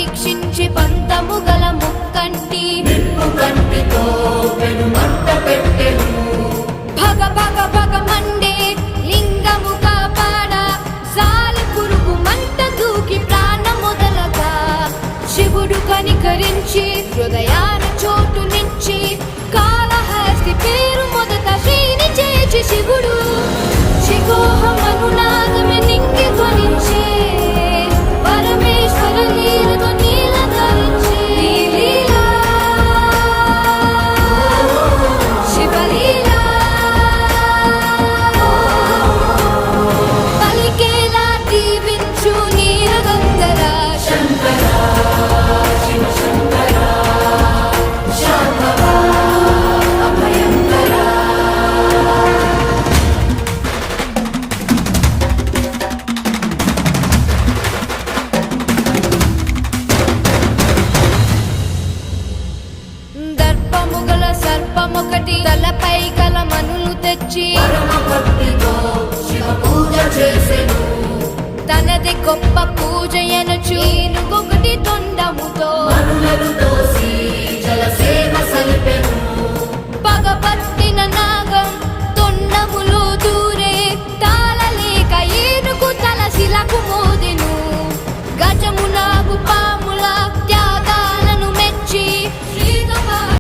పరీక్షించి పంతము గల ముక్కంటి నిప్పు కంటితో పెనుమంట పెట్టెను. భగ భగ భగ మండే లింగము కాపాడ సాలి పురుగు మంట దూకి ప్రాణముదలగా శివుడు కనికరించి హృదయాన చోటునిచ్చి కాళహస్తి పేరు మొదట శ్రీని చేచి శివుడు శిఖోహమనునాదమే నింగి ధ్వనించే పరమేశ్వర లీలతో నీల ధరించే లీలా శివలీలా పలికేలా దీవించు నీలగంధరా శంకరా శివ శంకరా శాంభవా అభయంకరా. దర్పముగల సర్పమొకటి తలపై గల మనులు తెచ్చి పరమ భక్తితో శివ పూజ చేసెను. తనది గొప్ప పూజ ఎనుచు ఏనుగొకటి తొండముతో మనులను తోసి